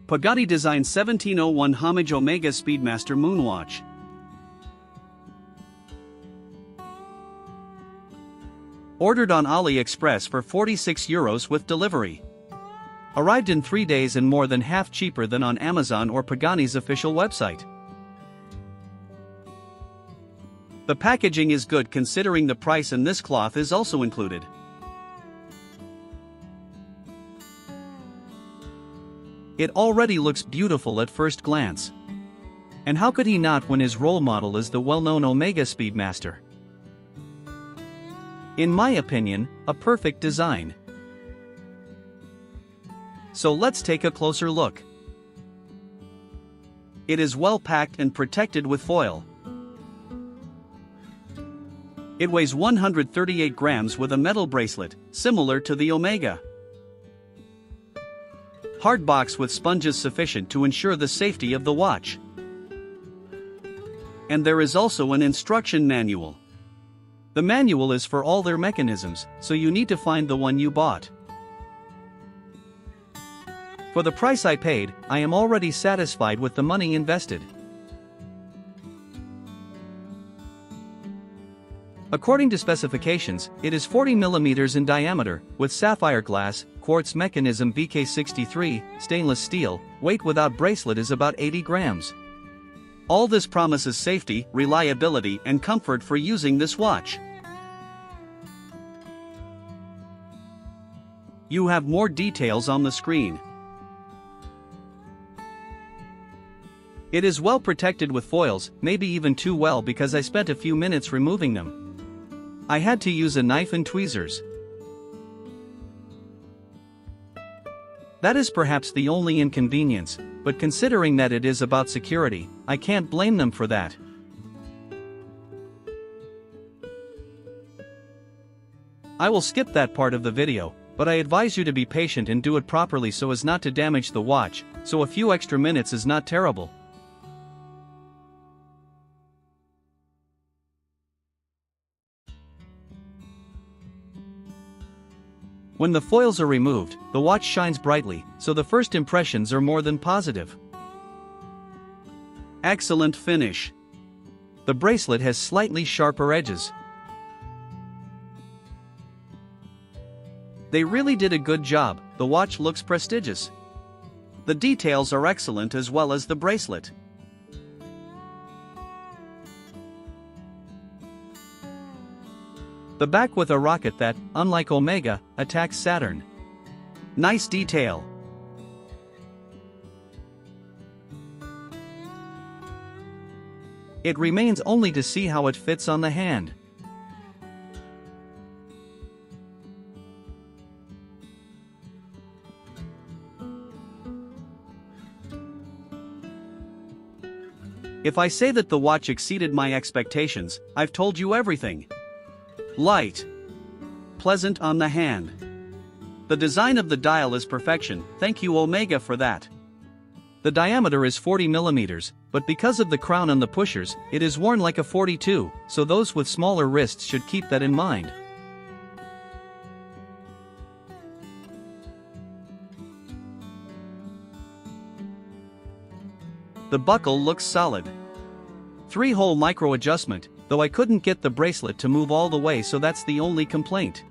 Pagani Design 1701 Homage Omega Speedmaster Moonwatch. Ordered on AliExpress for €46 with delivery. Arrived in 3 days and more than half cheaper than on Amazon or Pagani's official website. The packaging is good considering the price, and this cloth is also included. It already looks beautiful at first glance. And how could he not when his role model is the well-known Omega Speedmaster? In my opinion, a perfect design. So let's take a closer look. It is well packed and protected with foil. It weighs 138 grams with a metal bracelet, similar to the Omega. Hard box with sponges sufficient to ensure the safety of the watch. And there is also an instruction manual. The manual is for all their mechanisms, so you need to find the one you bought. For the price I paid, I am already satisfied with the money invested. According to specifications, it is 40 mm in diameter, with sapphire glass, quartz mechanism VK63, stainless steel, weight without bracelet is about 80 grams. All this promises safety, reliability, and comfort for using this watch. You have more details on the screen. It is well protected with foils, maybe even too well because I spent a few minutes removing them. I had to use a knife and tweezers. That is perhaps the only inconvenience, but considering that it is about security, I can't blame them for that. I will skip that part of the video, but I advise you to be patient and do it properly so as not to damage the watch, so a few extra minutes is not terrible. When the foils are removed, the watch shines brightly, so the first impressions are more than positive. Excellent finish. The bracelet has slightly sharper edges. They really did a good job. The watch looks prestigious. The details are excellent as well as the bracelet. The back with a rocket that, unlike Omega, attacks Saturn. Nice detail. It remains only to see how it fits on the hand. If I say that the watch exceeded my expectations, I've told you everything. Light. Pleasant on the hand. The design of the dial is perfection, thank you Omega for that. The diameter is 40 mm, but because of the crown on the pushers, it is worn like a 42, so those with smaller wrists should keep that in mind. The buckle looks solid. 3-hole micro adjustment, though I couldn't get the bracelet to move all the way, so that's the only complaint.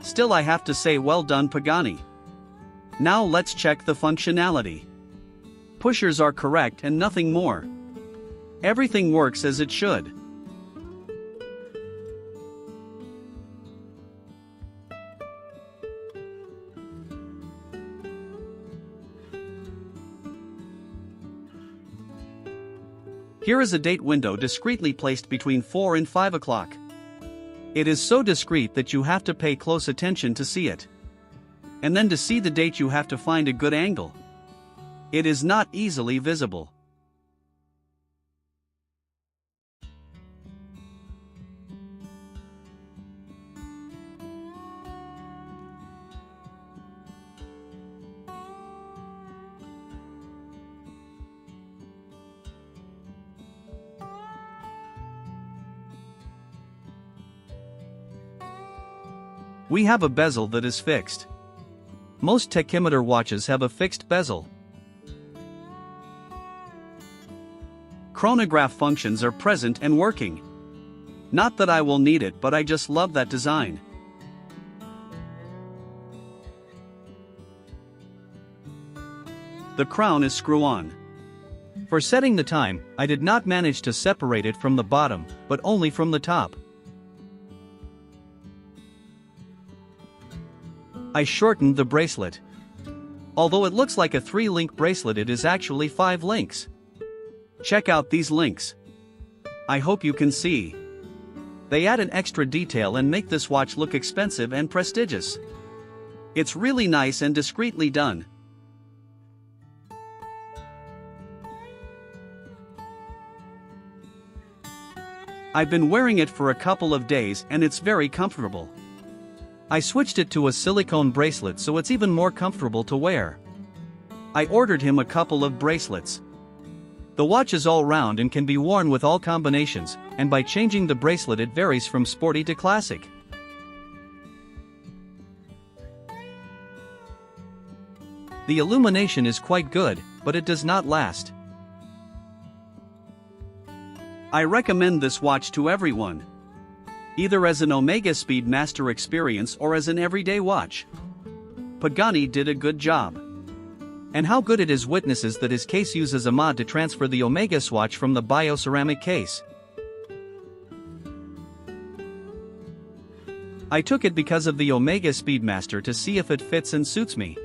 Still, I have to say well done Pagani. Now let's check the functionality. Pushers are correct and nothing more. Everything works as it should. Here is a date window discreetly placed between 4 and 5 o'clock. It is so discreet that you have to pay close attention to see it. And then to see the date you have to find a good angle. It is not easily visible. We have a bezel that is fixed. Most tachymeter watches have a fixed bezel. Chronograph functions are present and working. Not that I will need it, but I just love that design. The crown is screw-on. For setting the time, I did not manage to separate it from the bottom, but only from the top. I shortened the bracelet. Although it looks like a 3-link bracelet, it is actually 5 links. Check out these links. I hope you can see. They add an extra detail and make this watch look expensive and prestigious. It's really nice and discreetly done. I've been wearing it for a couple of days and it's very comfortable. I switched it to a silicone bracelet so it's even more comfortable to wear. I ordered him a couple of bracelets. The watch is all round and can be worn with all combinations, and by changing the bracelet it varies from sporty to classic. The illumination is quite good, but it does not last. I recommend this watch to everyone, either as an Omega Speedmaster experience or as an everyday watch. Pagani did a good job. And how good it is witnesses that his case uses a mod to transfer the Omega swatch from the bioceramic case. I took it because of the Omega Speedmaster to see if it fits and suits me.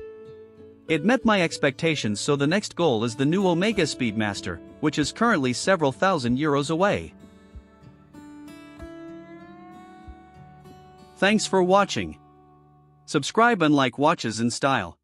It met my expectations, so the next goal is the new Omega Speedmaster, which is currently several thousand euros away. Thanks for watching. Subscribe and like watches in style.